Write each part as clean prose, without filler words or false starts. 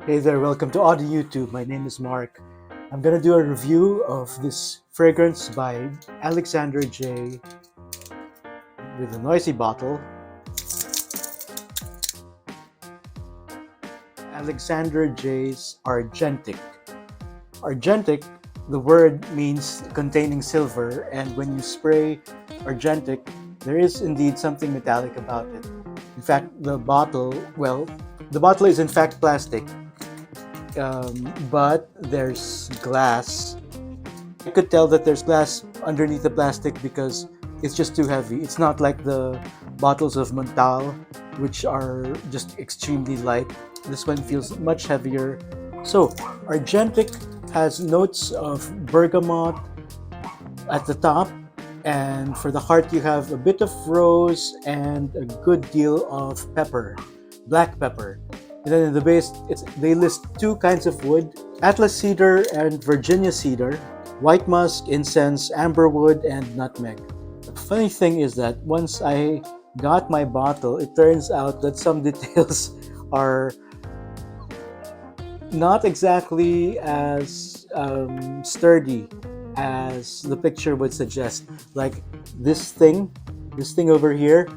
Hey there, welcome to Audio YouTube. My name is Mark. I'm gonna do a review of this fragrance by Alexandre.J with a noisy bottle. Alexandre.J's Argentic. Argentic, the word means containing silver, and when you spray Argentic, there is indeed something metallic about it. In fact, the bottle is in fact plastic, but there's glass. I could tell that there's glass underneath the plastic because it's just too heavy. It's not like the bottles of Montal, which are just extremely light. This one feels much heavier. So, Argentic has notes of bergamot at the top, and for the heart you have a bit of rose and a good deal of pepper, black pepper. And then in the base, they list two kinds of wood: Atlas cedar and Virginia cedar, white musk, incense, amberwood, and nutmeg. The funny thing is that once I got my bottle, it turns out that some details are not exactly as sturdy as the picture would suggest. Like this thing over here,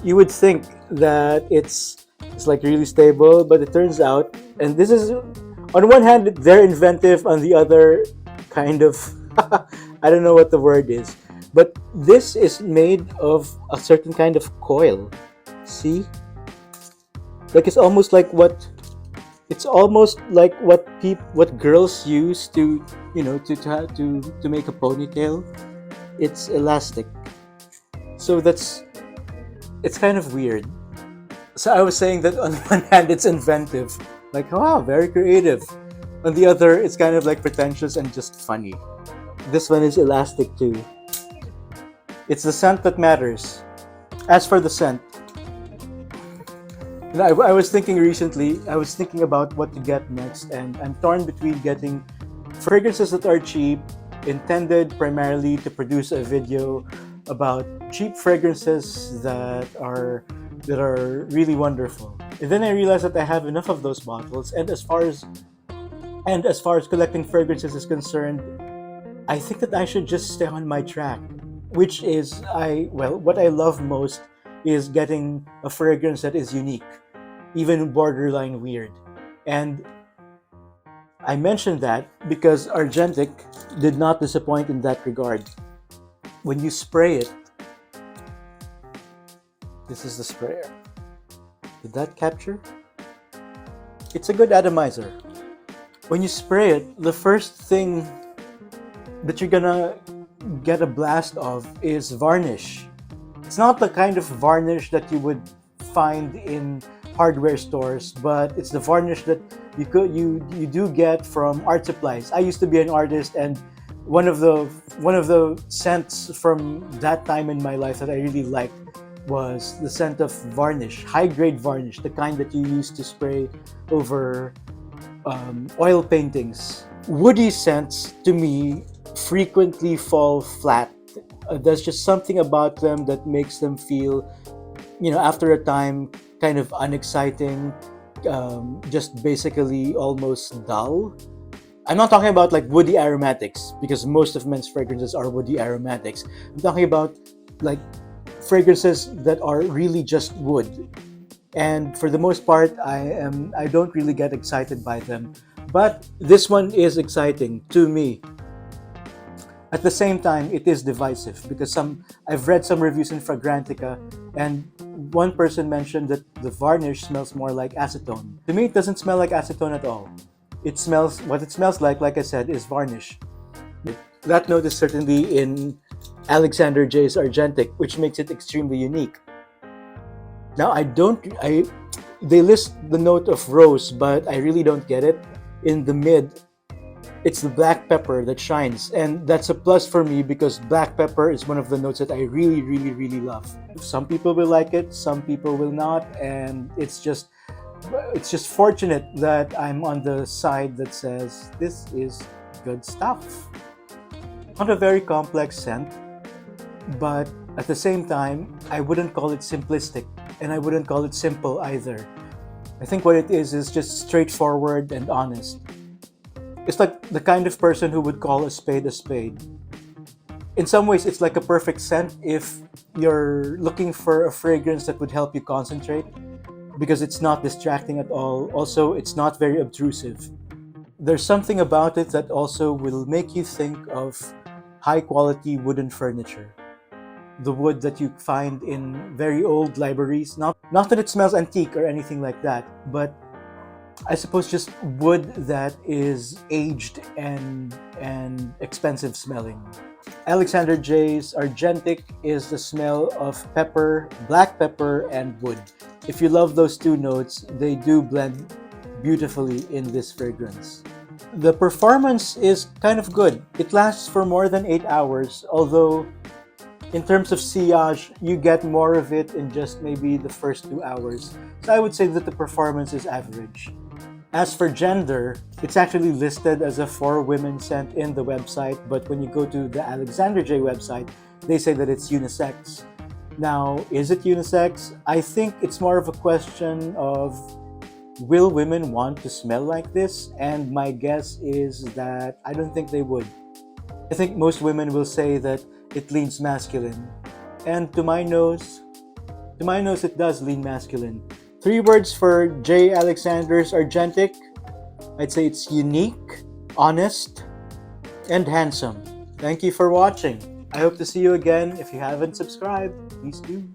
you would think that it's like really stable, but it turns out, and this is, on one hand they're inventive, on the other kind of I don't know what the word is, but this is made of a certain kind of coil. See, like it's almost like what girls use to, to make a ponytail. It's elastic, so it's kind of weird. So I was saying that on one hand it's inventive, like wow, very creative. On the other, it's kind of like pretentious and just funny. This one is elastic too. It's the scent that matters. As for the scent, I was thinking recently, I was thinking about what to get next, and I'm torn between getting fragrances that are cheap, intended primarily to produce a video about cheap fragrances that are really wonderful. And then I realized that I have enough of those bottles, and as far as collecting fragrances is concerned, I think that I should just stay on my track, which is what I love most is getting a fragrance that is unique, even borderline weird. And I mentioned that because Argentic did not disappoint in that regard. When you spray it, this is the sprayer. Did that capture? It's a Good Atomizer. When you spray it, the first thing that you're gonna get a blast of is varnish. It's not the kind of varnish that you would find in hardware stores, but it's the varnish that you do get from art supplies. I used to be an artist, and one of the scents from that time in my life that I really liked was the scent of varnish, high grade varnish, the kind that you use to spray over oil paintings. Woody scents to me frequently fall flat. There's just something about them that makes them feel, after a time, kind of unexciting, just basically almost dull. I'm not talking about like woody aromatics, because most of men's fragrances are woody aromatics. I'm talking about like fragrances that are really just wood. And for the most part, I don't really get excited by them. But this one is exciting to me. At the same time, it is divisive because I've read some reviews in Fragrantica, and one person mentioned that the varnish smells more like acetone. To me, it doesn't smell like acetone at all. It smells like I said, is varnish. That note is certainly in Alexandre.J's Argentic, which makes it extremely unique. Now, they list the note of rose, but I really don't get it. In the mid, it's the black pepper that shines, and that's a plus for me because black pepper is one of the notes that I really, really, really love. Some people will like it, some people will not, and it's just fortunate that I'm on the side that says this is good stuff. Not a very complex scent, but at the same time, I wouldn't call it simplistic, and I wouldn't call it simple either. I think what it is just straightforward and honest. It's like the kind of person who would call a spade a spade. In some ways, it's like a perfect scent if you're looking for a fragrance that would help you concentrate, because it's not distracting at all. Also, it's not very obtrusive. There's something about it that also will make you think of high quality wooden furniture. The wood that you find in very old libraries. Not that it smells antique or anything like that, but I suppose just wood that is aged and expensive smelling. Alexandre.J's Argentic is the smell of pepper, black pepper, and wood. If you love those two notes, they do blend beautifully in this fragrance. The performance is kind of good. It lasts for more than 8 hours, although in terms of sillage, you get more of it in just maybe the first 2 hours. So I would say that the performance is average. As for gender, it's actually listed as a for women scent in the website, but when you go to the Alexandre.J website, they say that it's unisex. Now, is it unisex? I think it's more of a question of, will women want to smell like this? And my guess is that I don't think they would. I think most women will say that it leans masculine. And to my nose, it does lean masculine. 3 words for J. Alexander's Argentic. I'd say it's unique, honest, and handsome. Thank you for watching. I hope to see you again. If you haven't subscribed, please do.